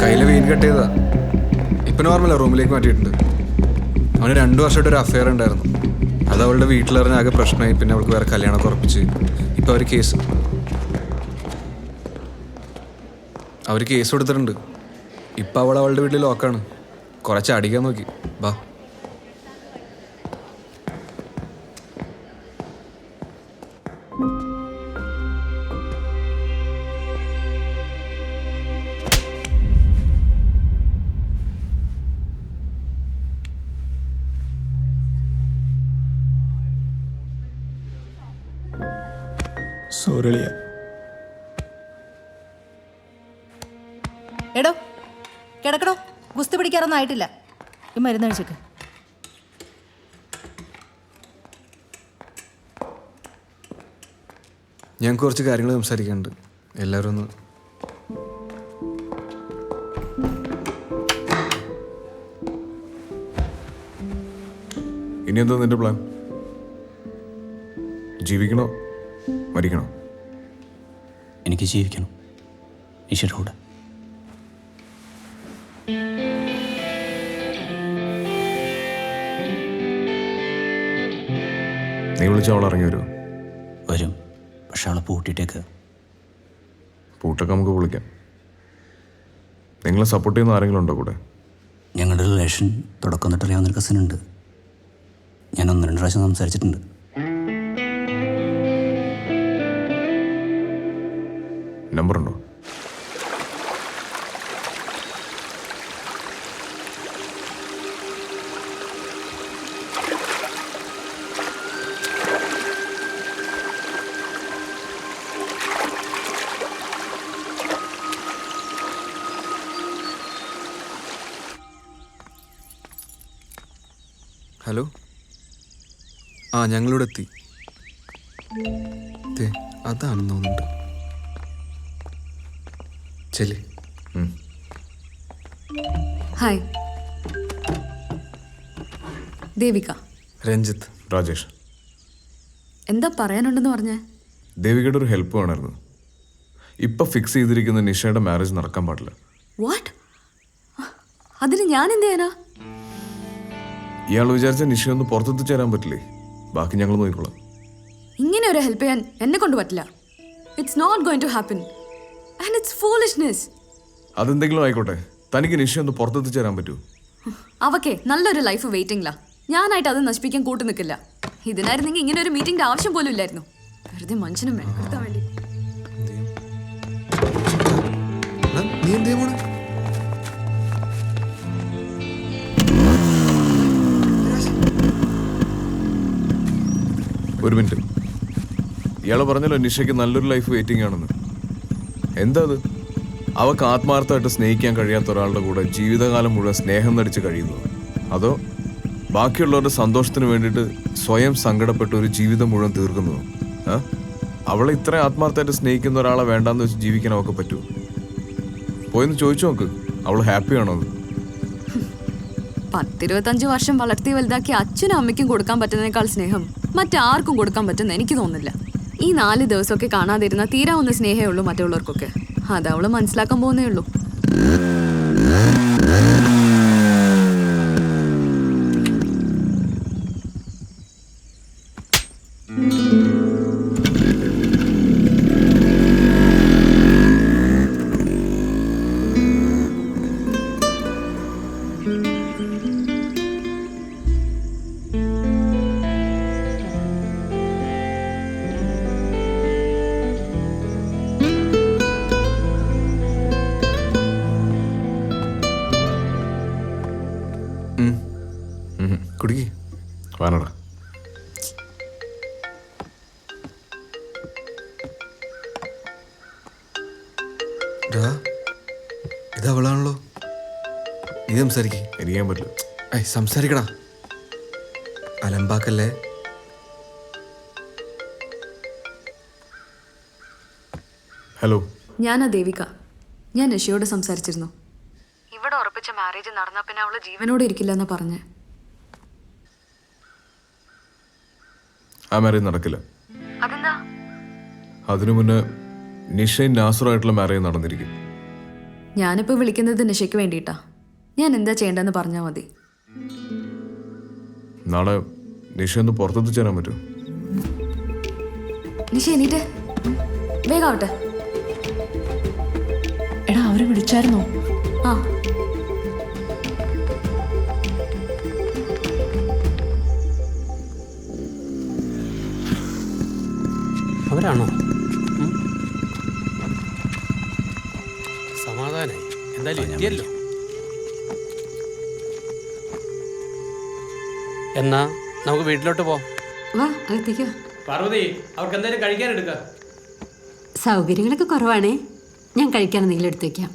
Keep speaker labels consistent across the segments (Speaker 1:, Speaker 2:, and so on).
Speaker 1: കയ്യിലെ vein cut ചെയ്തതാ. ഇപ്പം നോർമലാ, റൂമിലേക്ക് മാറ്റിയിട്ടുണ്ട്. അവന് 2 വർഷമായിട്ട് ഒരു അഫെയർ ഉണ്ടായിരുന്നു. അത് അവളുടെ വീട്ടിലറിഞ്ഞ ആകെ പ്രശ്നമായി. പിന്നെ അവൾക്ക് വേറെ കല്യാണമൊക്കെ ഉറപ്പിച്ച് ഇപ്പം അവർ കേസ് കൊടുത്തിട്ടുണ്ട്. ഇപ്പം അവൾ അവളുടെ വീട്ടിൽ ലോക്കാണ്. കുറച്ച് അടിക്കാൻ നോക്കി. ബാ.
Speaker 2: സോറിളിയ.
Speaker 3: എടോ കിടക്കടോ, ഗുസ്തി പിടിക്കാറൊന്നും ആയിട്ടില്ല. ഈ മരുന്ന് കഴിച്ചേക്ക്.
Speaker 1: ഞാൻ കുറച്ച് കാര്യങ്ങൾ സംസാരിക്കാനുണ്ട്. എല്ലാവരും ഒന്ന്
Speaker 2: ഇനി എന്താ നിന്റെ പ്ലാൻ? ജീവിക്കണോ മരിക്കണോ?
Speaker 4: എനിക്ക് ജീവിക്കണം ഈശ്വരൻ്റെ കൂടെ.
Speaker 2: നീ വിളിച്ച അവൾ ഇറങ്ങി വരുമോ?
Speaker 4: വരും, പക്ഷെ അവളെ പൂട്ടിയിട്ടേക്ക്.
Speaker 2: പൂട്ടൊക്കെ നമുക്ക് വിളിക്കാം. നിങ്ങളെ സപ്പോർട്ട് ചെയ്യുന്ന ആരെങ്കിലും ഉണ്ടോ കൂടെ?
Speaker 4: ഞങ്ങളുടെ റിലേഷൻ തുടക്കം തൊട്ട് അറിയാവുന്നൊരു കസിൻ ഉണ്ട്. ഞാൻ 1-2 പ്രാവശ്യം സംസാരിച്ചിട്ടുണ്ട്.
Speaker 2: നമ്പറുണ്ടോ?
Speaker 1: ഹലോ. ആ, ഞങ്ങളിവിടെ എത്തി. അതാണെന്ന് തോന്നുന്നുണ്ട്. ചെല്ലി.
Speaker 5: ഹായ്, ദേവിക.
Speaker 1: രഞ്ജിത്ത്.
Speaker 2: രാജേഷ്.
Speaker 5: എന്താ പറയാനുണ്ടെന്ന് പറഞ്ഞേ?
Speaker 2: ദേവികയുടെ ഒരു ഹെൽപ്പ് വേണമായിരുന്നു. ഇപ്പം ഫിക്സ് ചെയ്തിരിക്കുന്ന നിഷയുടെ മാരേജ് നടക്കാൻ പാടില്ല.
Speaker 5: വാട്ട്? അതിന് ഞാൻ എന്ത് ചെയ്യാനാ?
Speaker 2: ഇയാൾ വിചാരിച്ച നിഷയൊന്ന് പുറത്തെത്തിച്ച് തരാൻ പറ്റില്ലേ? ബാക്കി ഞങ്ങൾ നോക്കിക്കോളാം.
Speaker 5: ഇങ്ങനെ ഒരു ഹെൽപ്പ് ചെയ്യാൻ എന്നെ കൊണ്ട് പറ്റില്ല. It's not going to happen and it's foolishness.
Speaker 2: അതെന്തെങ്കിലും ആയിക്കോട്ടെ, തനിക്ക് നിഷയൊന്ന് പുറത്തെത്തിച്ച് തരാൻ പറ്റൂ?
Speaker 5: അവക്കെ നല്ലൊരു ലൈഫ് വെയിറ്റിംഗിലാ. ഞാനായിട്ട് അത് നശിപ്പിക്കാൻ കൂട്ടു നിൽക്കില്ല. ഇതിനായിരുന്നെങ്കിൽ ഇങ്ങനെ ഒരു മീറ്റിംഗിന്റെ ആവശ്യം പോലും ഇല്ലായിരുന്നു. വെറുതെ മനുഷ്യനും മെനക്കെടുത്താൻ വേണ്ടി.
Speaker 1: നീ എന്ത് ചെയ്യാൻ പോണെ?
Speaker 2: ഒരു മിനിറ്റ്. ഇയാൾ പറഞ്ഞല്ലോ നിഷയ്ക്ക് നല്ലൊരു ലൈഫ് വെയിറ്റിംഗ് ആണെന്ന്. എന്താ അത്? അവൾക്ക് ആത്മാർത്ഥമായിട്ട് സ്നേഹിക്കാൻ കഴിയാത്ത ഒരാളുടെ കൂടെ ജീവിതകാലം മുഴുവൻ സ്നേഹം നടിച്ച് കഴിയുന്നു? അതോ ബാക്കിയുള്ളവരുടെ സന്തോഷത്തിന് വേണ്ടിയിട്ട് സ്വയം സങ്കടപ്പെട്ട് ഒരു ജീവിതം മുഴുവൻ തീർക്കുന്നു? അവളെ ഇത്ര ആത്മാർത്ഥമായിട്ട് സ്നേഹിക്കുന്ന ഒരാളെ വേണ്ടാന്ന് വെച്ച് ജീവിക്കാൻ അവൾക്ക് പറ്റൂ? പോയെന്ന് ചോദിച്ചു നോക്ക്, അവൾ ഹാപ്പിയാണോ?
Speaker 5: 10-25 വർഷം വളർത്തി വലുതാക്കി അച്ഛനും അമ്മയ്ക്കും കൊടുക്കാൻ പറ്റുന്നതിനേക്കാൾ സ്നേഹം മറ്റാർക്കും കൊടുക്കാൻ പറ്റുന്ന എനിക്ക് തോന്നുന്നില്ല. ഈ 4 ദിവസമൊക്കെ കാണാതിരുന്ന തീരാവുന്ന സ്നേഹമേ ഉള്ളൂ മറ്റുള്ളവർക്കൊക്കെ. അത് അവള് മനസ്സിലാക്കാൻ പോകുന്നേ ഉള്ളൂ.
Speaker 1: കുടുക്കി
Speaker 2: വാനടാ.
Speaker 1: ഇത് അവളാണല്ലോ. നീ സംസാരിക്കേ.
Speaker 2: എനിക്ക് ചെയ്യാൻ പറ്റില്ല.
Speaker 1: സംസാരിക്കടാ, അലമ്പാക്കല്ലേ.
Speaker 2: ഹലോ.
Speaker 5: ഞാനാ ദേവിക. ഞാൻ നിഷയോട് സംസാരിച്ചിരുന്നു. ഇവിടെ ഉറപ്പിച്ച മാരേജ് നടന്നാ പിന്നെ അവള് ജീവനോടെ ഇരിക്കില്ല എന്നാ പറഞ്ഞേ.
Speaker 2: ആ മാരേജ് നടക്കില്ല.
Speaker 5: അതെന്താ?
Speaker 2: അതിനു മുന്നേ നിഷയും നാസറുമായിട്ടുള്ള മാരേജ് നടന്നിരിക്കും.
Speaker 5: ഞാനിപ്പോൾ വിളിക്കുന്നത് നിഷയ്ക്ക് വേണ്ടിയിട്ടാ. ഞാൻ എന്താ ചെയ്യേണ്ടതെന്ന് പറഞ്ഞാൽ മതി.
Speaker 2: നാളെ നിഷ ഒന്ന് പുറത്തെത്തിച്ചു തരാൻ പറ്റുമോ?
Speaker 5: നിഷ എണീറ്റ്, വേഗാവട്ടെ.
Speaker 3: എടാ അവരെ വിളിച്ചായിരുന്നോ?
Speaker 5: ആ
Speaker 6: അവരാണോ? സമാധാനായി, എന്തായാലും എത്തിയല്ലോ. എന്നാ നമുക്ക് വീട്ടിലോട്ട് പോവാം.
Speaker 7: വാ അകത്തേക്കോ.
Speaker 6: പാർവതി, അവർക്ക് എന്തായാലും കഴിക്കാൻ എടുക്ക.
Speaker 7: സൗകര്യങ്ങളൊക്കെ കുറവാണേ, ഞാൻ കഴിക്കാൻ എന്തെങ്കിലും എടുത്തു വെക്കാം.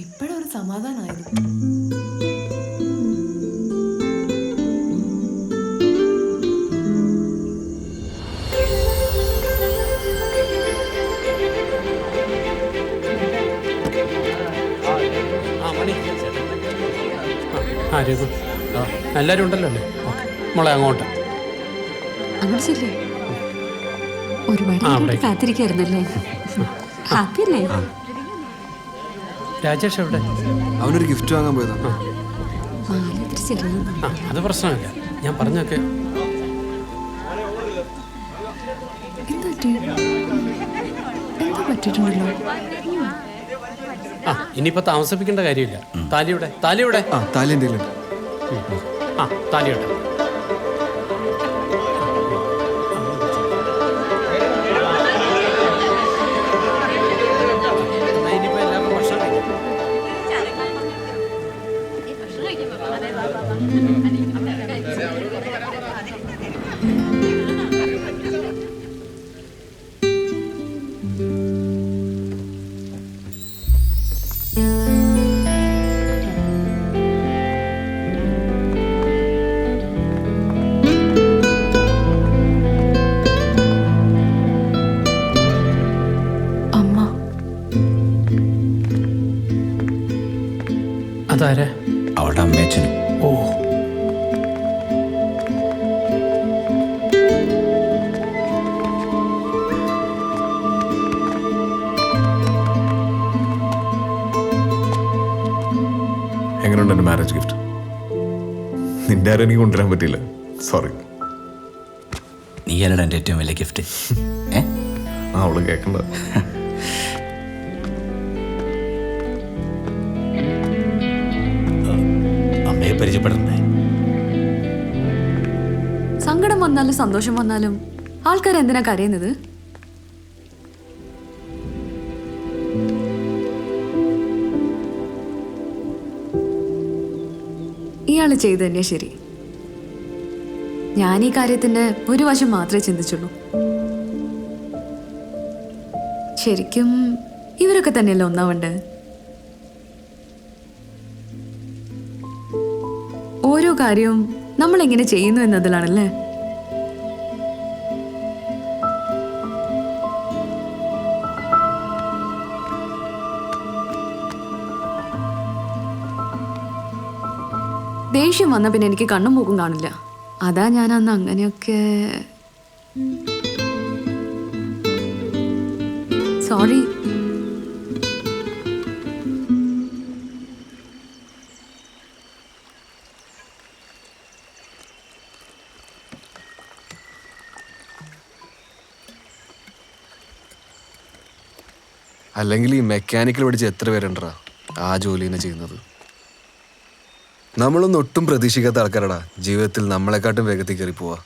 Speaker 3: ഇപ്പോഴൊരു സമാധാനമായിരുന്നു.
Speaker 6: രഘു, എല്ലാവരും ഉണ്ടല്ലോ അല്ലേ? മോളെ അങ്ങോട്ട്
Speaker 7: അങ്ങോട്ട് ചെല്ലേ. ഒരുപാട് കാത്തിരിക്കായിരുന്നല്ലേ? ഹാപ്പി അല്ലേ?
Speaker 6: രാജേഷ് എവിടെ?
Speaker 1: അവനൊരു ഗിഫ്റ്റ് വാങ്ങാൻ പോയതാ.
Speaker 6: അത് പ്രശ്നമില്ല, ഞാൻ പറഞ്ഞൊക്കെ. ഇനിയിപ്പോ താമസിപ്പിക്കേണ്ട കാര്യമില്ല. താലിയുടെ താലിയുടെ
Speaker 1: താലി എന്തെങ്കിലും.
Speaker 6: താലിയുടെ ഇനിയിപ്പോ എല്ലാവർക്കും ഭക്ഷണം കഴിക്കാം. അതാരാ?
Speaker 4: അവളുടെ അമ്മയച്ഛനും.
Speaker 6: ഓ,
Speaker 2: എങ്ങനെയുണ്ട് എൻ്റെ മാരേജ് ഗിഫ്റ്റ്? നിന്റെ ആരും എനിക്ക് കൊണ്ടുവരാൻ പറ്റില്ല, സോറി.
Speaker 4: നീയല്ലടാ എൻ്റെ ഏറ്റവും വലിയ ഗിഫ്റ്റ്.
Speaker 2: അവള് കേൾക്കണ്ട.
Speaker 4: അമ്മയെ പരിചയപ്പെടണ്ടേ?
Speaker 5: സങ്കടം വന്നാലും സന്തോഷം വന്നാലും ആൾക്കാർ എന്തിനാ കരയുന്നത്? ഇയാൾ ചെയ്തു തന്നെയാ ശരി. ഞാൻ ഈ കാര്യത്തിന്റെ ഒരു വശം മാത്രമേ ചിന്തിച്ചുള്ളൂ. ശരിക്കും ഇവരൊക്കെ തന്നെയല്ലേ ഒന്നാവണ്ട്. ഓരോ കാര്യവും നമ്മൾ എങ്ങനെ ചെയ്യുന്നു എന്നതിലാണല്ലേ. ദേഷ്യം വന്ന പിന്നെ എനിക്ക് കണ്ണും മൂക്കും കാണില്ല. അതാ ഞാൻ അന്ന് അങ്ങനെയൊക്കെ. സോറി.
Speaker 1: അല്ലെങ്കിൽ ഈ മെക്കാനിക്കൽ പഠിച്ച് എത്ര പേരുണ്ടാ ആ ജോലി തന്നെ ചെയ്യുന്നത്. നമ്മളൊന്നും ഒട്ടും പ്രതീക്ഷിക്കാത്ത ആൾക്കാരടാ ജീവിതത്തിൽ നമ്മളെക്കാട്ടും വേഗത്തിൽ കയറി പോവാ.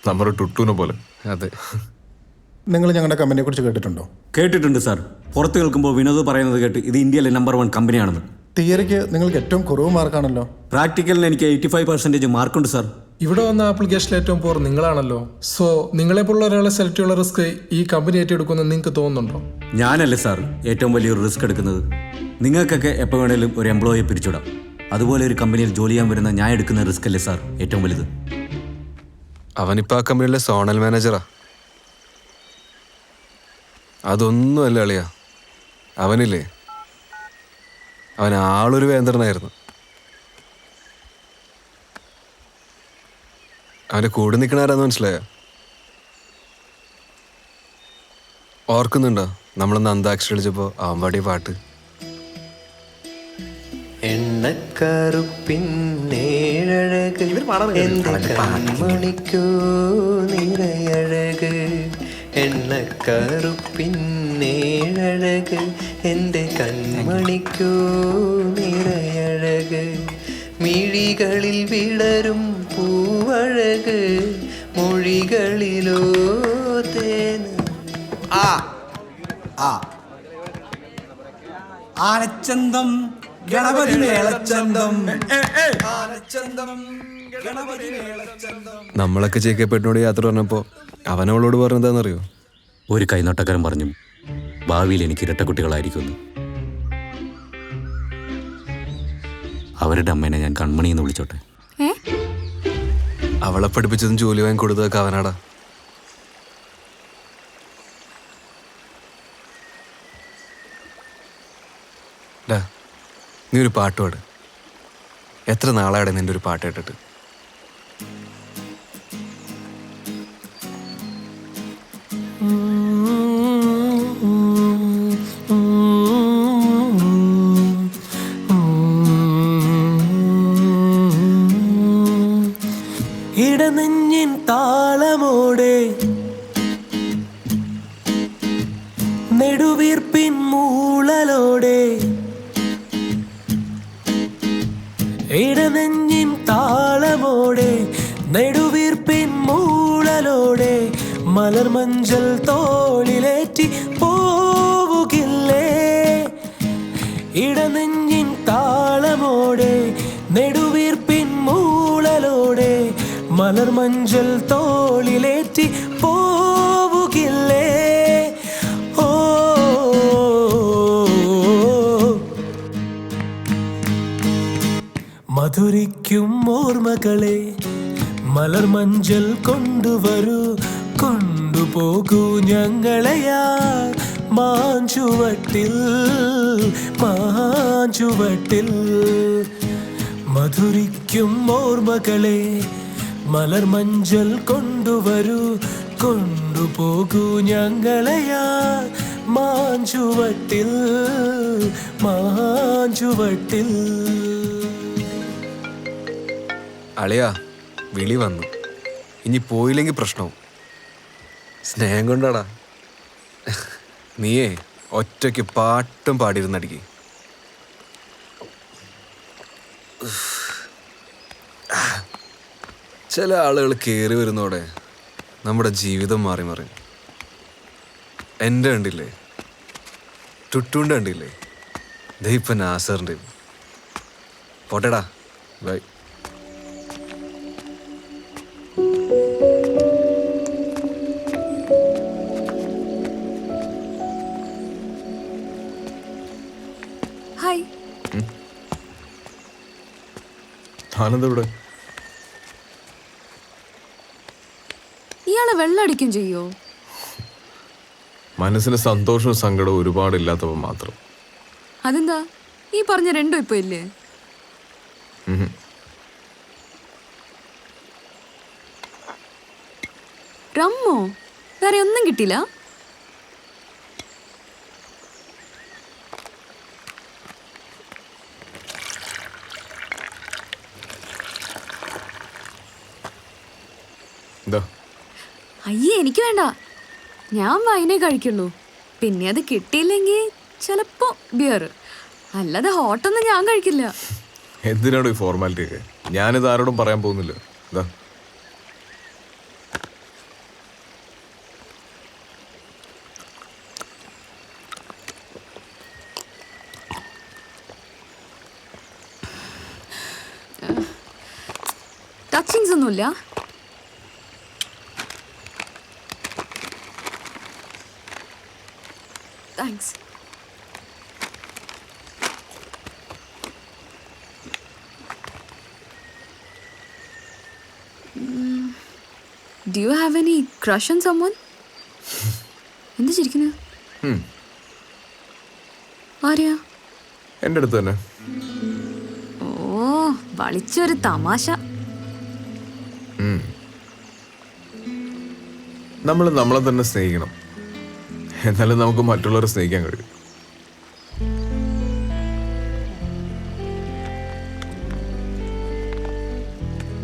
Speaker 2: നമ്മുടെ ടുട്ടൂനെ പോലെ.
Speaker 1: അതെ.
Speaker 8: നിങ്ങൾ ഞങ്ങളുടെ കമ്പനിയെ കുറിച്ച് കേട്ടിട്ടുണ്ടോ?
Speaker 4: കേട്ടിട്ടുണ്ട് സാർ. പുറത്ത് കേൾക്കുമ്പോൾ വിനോദ് പറയുന്നത് കേട്ട് ഇത് ഇന്ത്യയിലെ നമ്പർ 1 കമ്പനിയാണെന്ന്.
Speaker 8: തിയറിക്ക് നിങ്ങൾക്ക് ഏറ്റവും കുറവ് മാർക്കാണല്ലോ.
Speaker 4: പ്രാക്ടിക്കലിന് എനിക്ക് 85% മാർക്കുണ്ട് സാർ.
Speaker 9: ഇവിടെ വന്ന ആപ്ലിക്കേഷനിൽ ഏറ്റവും പോർ നിങ്ങളാണല്ലോ. സോ നിങ്ങളെപ്പോലുള്ള ഒരാളെ സെലക്ട് ചെയ്യാനുള്ള റിസ്ക് ഈ കമ്പനി ഏറ്റെടുക്കുമെന്ന് നിങ്ങൾക്ക് തോന്നുന്നുണ്ടോ?
Speaker 4: ഞാനല്ലേ സാർ ഏറ്റവും വലിയൊരു റിസ്ക് എടുക്കുന്നത്. നിങ്ങൾക്കൊക്കെ എപ്പോൾ വേണേലും ഒരു എംപ്ലോയിയെ പിരിച്ചുവിടാം. അതുപോലെ ഒരു കമ്പനിയിൽ ജോലി ചെയ്യാൻ വരുന്ന ഞാൻ എടുക്കുന്ന റിസ്ക് അല്ലേ സാർ ഏറ്റവും വലുത്.
Speaker 1: അവനിപ്പോൾ ആ കമ്പനിയിലെ സോണൽ മാനേജറാ. അതൊന്നും അല്ല അളിയാ. അവനില്ലേ, അവൻ ആളൊരു വേന്ദ്രനായിരുന്നു. അവൻ്റെ കൂടെ നിൽക്കണാരാന്ന് മനസ്സിലായോ? ഓർക്കുന്നുണ്ടോ നമ്മളൊന്ന് അന്താക്ഷരി കളിച്ചപ്പോൾ അവൻ പാടിയ പാട്ട്?
Speaker 10: എണ്ണക്കറുപ്പിന്നേഴഴക് എന്റെ കൺമണിക്കോ നിറയഴക്. എണ്ണക്കറുപ്പിന്നേഴഴക് എന്റെ കൺമണിക്കോ നിറയഴക്. മിഴികളിൽ വിടരും പൂവഴക് മൊഴികളിലോ തേൻ.
Speaker 11: ആനച്ചന്തം ഗണപതി മേളച്ചന്തം.
Speaker 1: നമ്മളൊക്കെ ചേക്കപ്പെട്ടിനോട് യാത്ര പറഞ്ഞപ്പോൾ അവനവളോട് പറഞ്ഞെന്താണെന്നറിയോ?
Speaker 4: ഒരു കൈനോട്ടക്കാരൻ പറഞ്ഞു ഭാവിയിൽ എനിക്ക് ഇരട്ടക്കുട്ടികളായിരിക്കുമെന്ന്. അവരുടെ അമ്മേനെ ഞാൻ കൺമണി എന്ന് വിളിച്ചോട്ടെ?
Speaker 1: അവളെ പഠിപ്പിച്ചതും ജോലി വാങ്ങി കൊടുത്തതൊക്കെ അവനാടാ. ഡാ, നീ ഒരു പാട്ട് പാട്. എത്ര നാളാടെ നിന്റെ ഒരു പാട്ട് കേട്ടിട്ട്?
Speaker 11: ഇടനെഞ്ഞിൻ താളമോടെ നെടുവീർപ്പിൻ മൂളലോടെ. ഇടനെഞ്ഞിൻ താളമോടെ നെടുവീർപ്പിൻ മൂളലോടെ മലർമഞ്ചൽ തോളിലേറ്റി പോവുകില്ലേ. ഇടനെഞ്ഞിൻ താളമോടെ നെടുവീർപ്പിൻ മൂളലോടെ മലർമഞ്ചൽ തോളിലേറ്റി പോവുകില്ലേ. ഓ മധുരിക്കും ഓർമ്മകളെ മലർമഞ്ചൽ കൊണ്ടുവരൂ, കൊണ്ടുപോകൂ ഞങ്ങളെയാ മാഞ്ചുവട്ടിൽ മാഞ്ചുവട്ടിൽ. മധുരിക്കും ഓർമ്മകളെ മലർമഞ്ചൽ കൊണ്ടുവരൂ, കൊണ്ടുപോകൂ ഞങ്ങളെയാ മാഞ്ചുവട്ടിൽ മാഞ്ചുവട്ടിൽ.
Speaker 1: അളിയാ, വിളി വന്നു. ഇനി പോയില്ലെങ്കിൽ പ്രശ്നവും. സ്നേഹം കൊണ്ടാടാ. നീയേ ഒറ്റയ്ക്ക് പാട്ടും പാടിയിരുന്നടിക്ക്. ചില ആളുകൾ കയറി വരുന്നോടെ നമ്മുടെ ജീവിതം മാറി മറിയും. എൻ്റെ കണ്ടില്ലേ, ടുട്ടുണ്ട കണ്ടില്ലേ, ദൈപ്പം നാസറിൻ്റെ. പോട്ടെടാ, ബൈ.
Speaker 5: ഹായ്.
Speaker 2: താനെന്താ?
Speaker 5: ഇയാളെ വെള്ളടിക്കും ചെയ്യോ?
Speaker 2: മനസ്സിന് സന്തോഷവും സങ്കടവും ഒരുപാടില്ലാത്തപ്പോൾ മാത്രം.
Speaker 5: അതെന്താ ഈ പറഞ്ഞ രണ്ടും ഇപ്പൊ ഇല്ലേ? റമ്മോ? വേറെ ഒന്നും കിട്ടില്ല? അയ്യേ, എനിക്ക് വേണ്ട. ഞാൻ വൈനേ കഴിക്കുള്ളൂ. പിന്നെ അത് കിട്ടിയില്ലെങ്കിൽ ചിലപ്പോ ബിയർ, അല്ലാതെ ഹോട്ടൊന്നും ഞാൻ കഴിക്കില്ല.
Speaker 2: എന്തിനാണോ ഈ ഫോർമാലിറ്റി ഒക്കെ? ഞാനിത് ആരോടും പറയാൻ പോകുന്നില്ല. ഇതാ,
Speaker 5: ടച്ചിങ്സ് ഒന്നുമില്ല. Thanks. Do you have any crush on someone? എന്താ ചിരിക്കുന്നത്? ആരെയാ?
Speaker 2: എൻ്റെ അടുത്ത് തന്നെ.
Speaker 5: ഓ, വളിച്ചൊരു തമാശ.
Speaker 2: നമ്മൾ നമ്മളെ തന്നെ സ്നേഹിക്കണം. എന്നാലും നമുക്ക് മറ്റുള്ളവരെ സ്നേഹിക്കാൻ കഴിയും.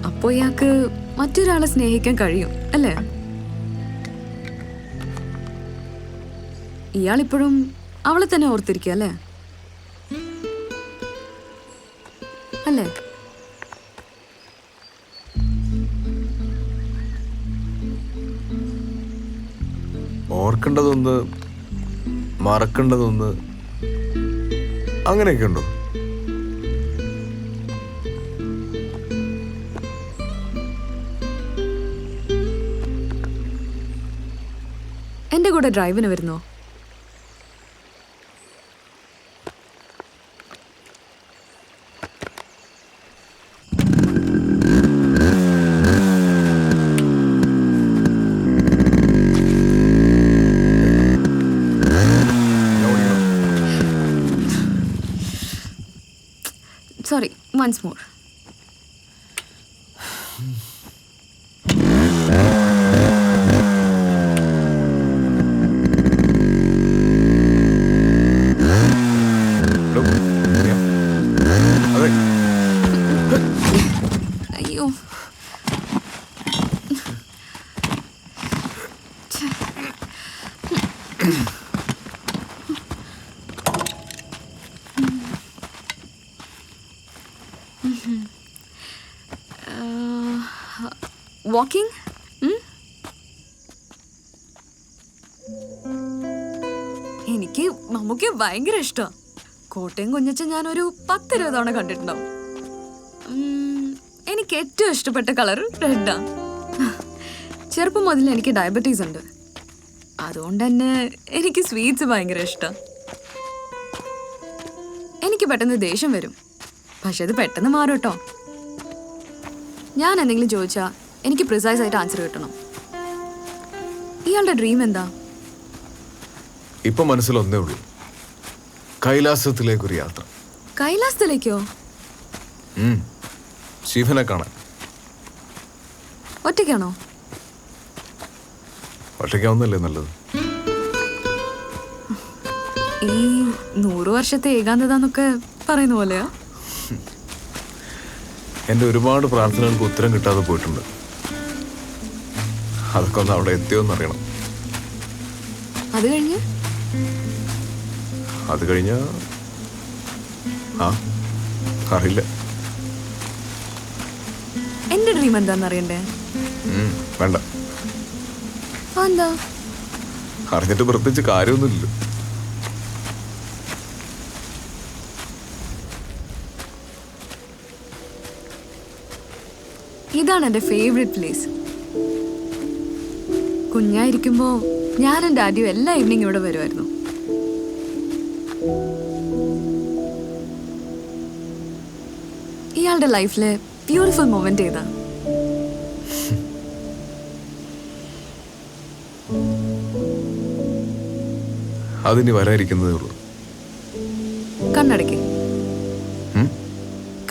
Speaker 5: അപ്പോ ഇയാൾക്ക് മറ്റൊരാളെ സ്നേഹിക്കാൻ കഴിയും അല്ലേ? ഇയാളിപ്പോഴും അവളെ തന്നെ ഓർത്തിരിക്കുക അല്ലേ? അല്ലേ?
Speaker 2: ഓർക്കേണ്ടതൊന്ന്, മറക്കേണ്ടതൊന്ന്, അങ്ങനെയൊക്കെ ഉണ്ടോ?
Speaker 5: എന്റെ കൂടെ ഡ്രൈവിന് വരുന്നോ? Sorry, once more. അയ്യോ. വാക്കിംഗ്? എനിക്ക് മമ്മൂക്ക് ഭയങ്കര ഇഷ്ടമാണ്. കോട്ടയം കുഞ്ഞച്ചൻ ഞാനൊരു 10-20 തവണ കണ്ടിട്ടുണ്ടാവും. എനിക്ക് ഏറ്റവും ഇഷ്ടപ്പെട്ട കളർ റെഡാ. ചെറുപ്പം മുതൽ എനിക്ക് ഡയബറ്റീസ് ഉണ്ട്. അതുകൊണ്ട് തന്നെ എനിക്ക് സ്വീറ്റ്സ് ഭയങ്കര ഇഷ്ടം. എനിക്ക് പെട്ടെന്ന് ദേഷ്യം വരും, പക്ഷെ അത് പെട്ടെന്ന് മാറും കേട്ടോ. ഞാൻ എന്തെങ്കിലും ചോദിച്ചാൽ എനിക്ക് പ്രിസൈസ് ആയിട്ട് ആൻസർ കിട്ടണം. ഇയാളുടെ ഡ്രീം എന്താ?
Speaker 2: ഇപ്പൊ മനസ്സിലൊന്നേ ഉള്ളൂ, കൈലാസത്തിലേക്കൊരു യാത്ര.
Speaker 5: കൈലാസത്തിലേക്കോ?
Speaker 2: ശിവനെ കാണാൻ.
Speaker 5: ഒറ്റയ്ക്കാണോ?
Speaker 2: ഒറ്റയ്ക്കാവുന്നല്ലേ നല്ലത്.
Speaker 5: ഈ 100 വർഷത്തെ ഏകാന്തത എന്നൊക്കെ പറയുന്ന പോലെയാ?
Speaker 2: എൻ്റെ ഒരുപാട് പ്രാർത്ഥനകൾക്ക് ഉത്തരം കിട്ടാതെ പോയിട്ടുണ്ട്. അതൊക്കെ ഒന്ന് അവിടെ എത്തിയോന്നറിയണം. അത് കഴിഞ്ഞ അറിയില്ല.
Speaker 5: എന്റെ ഡ്രീം എന്താന്നറിയണ്ടേ?
Speaker 2: വേണ്ട,
Speaker 5: എന്താ?
Speaker 2: അറിഞ്ഞിട്ട് പ്രത്യേകിച്ച് കാര്യമൊന്നുമില്ലല്ലോ.
Speaker 5: ഇതാണ് എൻ്റെ ഫേവറേറ്റ് പ്ലേസ്. കുഞ്ഞായിരിക്കുമ്പോൾ ഞാനും ഡാഡിയും എല്ലാ ഈവനിങ് ഇവിടെ വരുമായിരുന്നു. ഇയാളുടെ ലൈഫിലെ ബ്യൂട്ടിഫുൾ മൊമെന്റ് ഏതാ?
Speaker 2: അതിനി വരാതിരിക്കുന്നതേ ഉള്ളൂ.
Speaker 5: കണ്ണടയ്ക്ക്.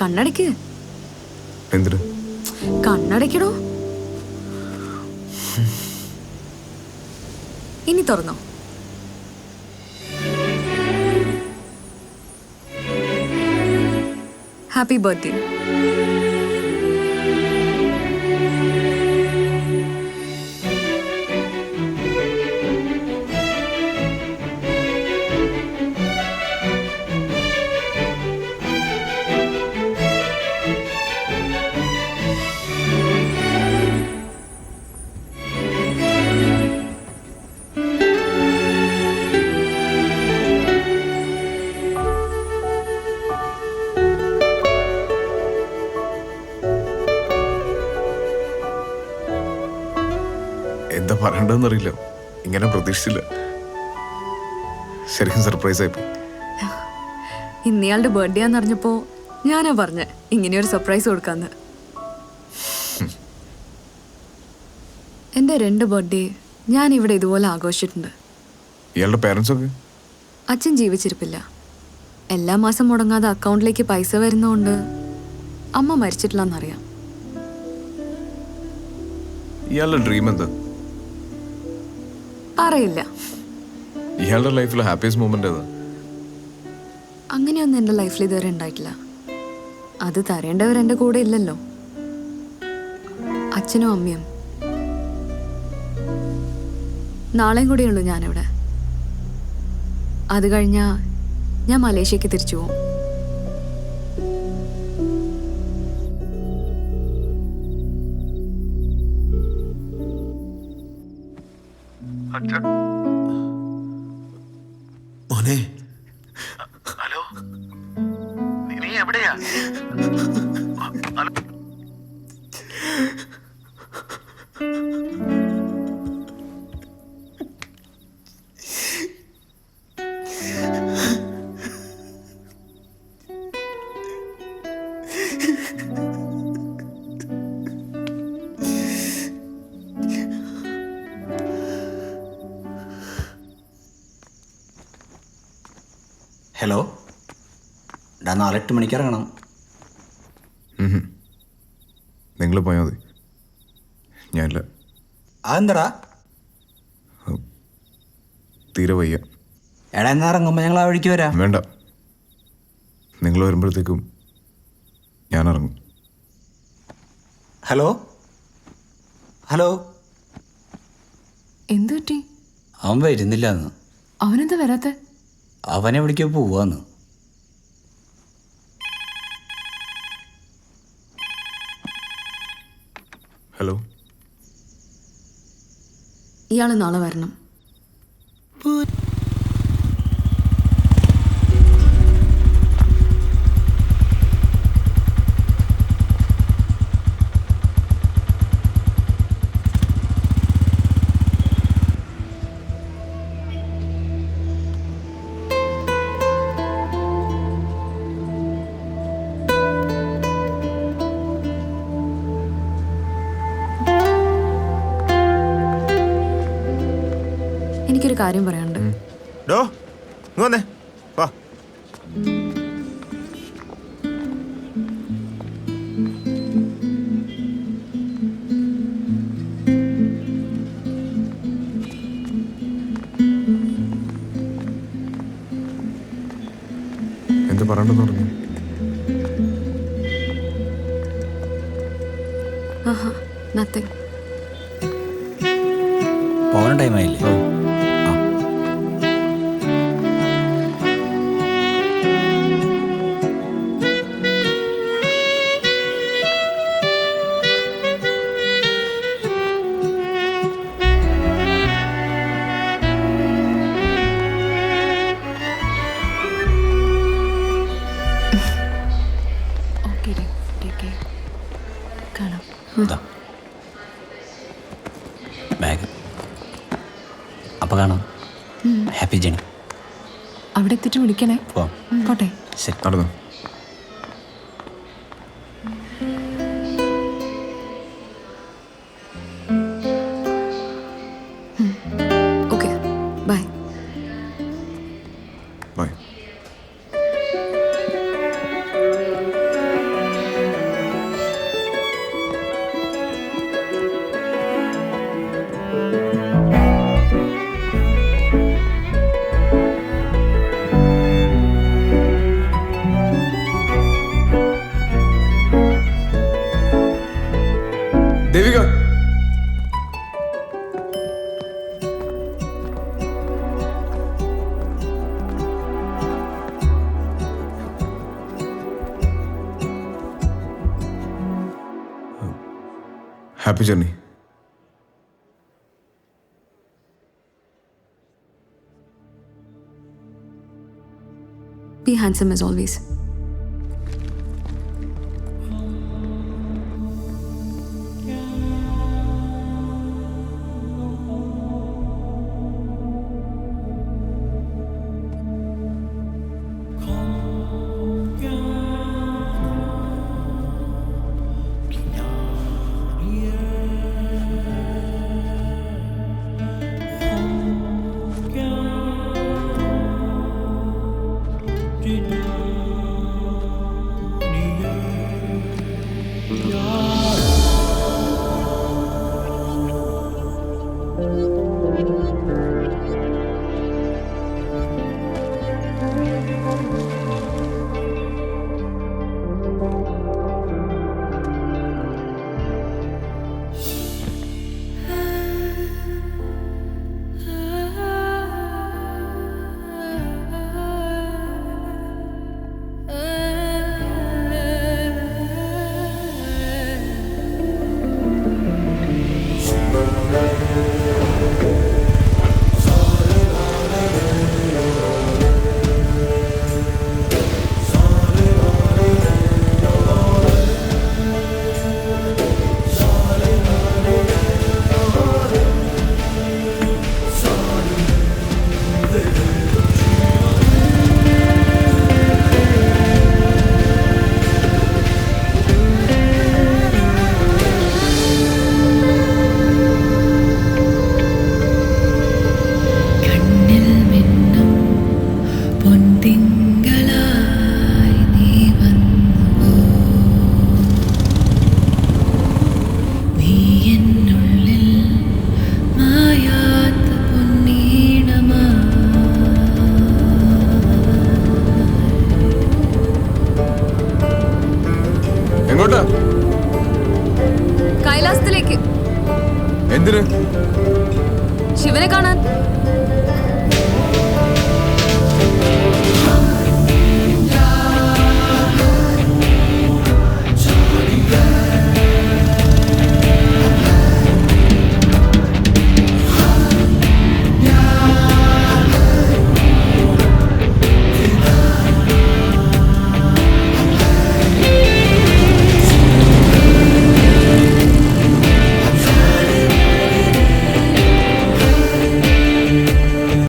Speaker 5: കണ്ണടയ്ക്ക്.
Speaker 2: എന്തിന്?
Speaker 5: കണ്ണടയ്ക്കണോ? ഇനി തുറന്നോ. Happy birthday.
Speaker 2: എന്താ പറയണ്ടെന്നറിയില്ല, ഇങ്ങനെ പ്രതീക്ഷിച്ചില്ല. ശരിക്കും സർപ്രൈസ് ആയിപ്പോയി.
Speaker 5: ഇന്നയാളുടെ ബർത്ത്ഡേ ആണെന്ന് അറിഞ്ഞപ്പോ ഞാനാ പറഞ്ഞ ഇങ്ങനെയൊരു സർപ്രൈസ് കൊടുക്കാന്ന്. എൻ്റെ 2 ബർത്ത്ഡേ ഞാൻ ഇവിടെ ഇതുപോലെ ആഘോഷിച്ചിട്ടുണ്ട്.
Speaker 2: ഇയാളുടെ പേരൻസ് ഒക്കെ?
Speaker 5: അച്ഛൻ ജീവിച്ചിരിപ്പില്ല. എല്ലാ മാസം മുടങ്ങാതെ അക്കൗണ്ടിലേക്ക് പൈസ വരുന്നതുകൊണ്ട് അമ്മ മരിച്ചിട്ടില്ലെന്നറിയാം.
Speaker 2: ഇയാളുടെ ഡ്രീം എന്താ?
Speaker 5: പറയില്ല.
Speaker 2: ഇയാളുടെ ലൈഫിലെ ഹാപ്പിയസ്റ്റ് മൊമെന്റ് ഏതാ?
Speaker 5: അങ്ങനെയൊന്നും എൻ്റെ ലൈഫിൽ ഇതുവരെ ഉണ്ടായിട്ടില്ല. അത് തരേണ്ടവർ എൻ്റെ കൂടെ ഇല്ലല്ലോ. അച്ഛനും അമ്മയും. നാളെയും കൂടെയുള്ളൂ ഞാനിവിടെ. അത് കഴിഞ്ഞാൽ ഞാൻ മലേഷ്യക്ക് തിരിച്ചു പോകും.
Speaker 11: മോനെ,
Speaker 10: ഹലോ, നീ എവിടെയാ?
Speaker 4: ഹലോ, നാളെ 8 മണിക്ക് ഇറങ്ങണം.
Speaker 2: നിങ്ങൾ പോയാൽ മതി, ഞാനില്ല.
Speaker 4: അതെന്താടാ?
Speaker 2: തീരെ വയ്യ.
Speaker 4: എടാ, എന്നാ ഇറങ്ങുമ്പോൾ ഞങ്ങൾ ആ വഴിക്ക് വരാം.
Speaker 2: വേണ്ട, നിങ്ങൾ വരുമ്പോഴത്തേക്കും ഞാൻ ഇറങ്ങും.
Speaker 4: ഹലോ ഹലോ,
Speaker 3: എന്തു പറ്റി?
Speaker 4: അവൻ വരുന്നില്ല എന്ന്.
Speaker 3: അവനെന്താ വരാത്തെ?
Speaker 4: അവനെവിടേക്കോ പോവാന്ന്.
Speaker 2: ഹലോ,
Speaker 5: ഇയാൾ നാളെ വരണം. എനിക്കൊരു കാര്യം പറയാനുണ്ട്.
Speaker 2: ഡോ വന്നേ, വാ. എന്ത് പറയണ്ടെന്ന് പറഞ്ഞു?
Speaker 5: നത്തിങ്.
Speaker 4: പോകാൻ ടൈമായില്ലേ? ബാഗ് അപ്പോൾ കാണാം. Happy journey.
Speaker 3: അവിടെ എത്തിയിട്ട് വിളിക്കണേ. പോട്ടെ.
Speaker 4: ശരി,
Speaker 2: നടന്നു.
Speaker 5: Okay, bye.
Speaker 2: Bye. Devika, happy journey.
Speaker 5: Be handsome as always.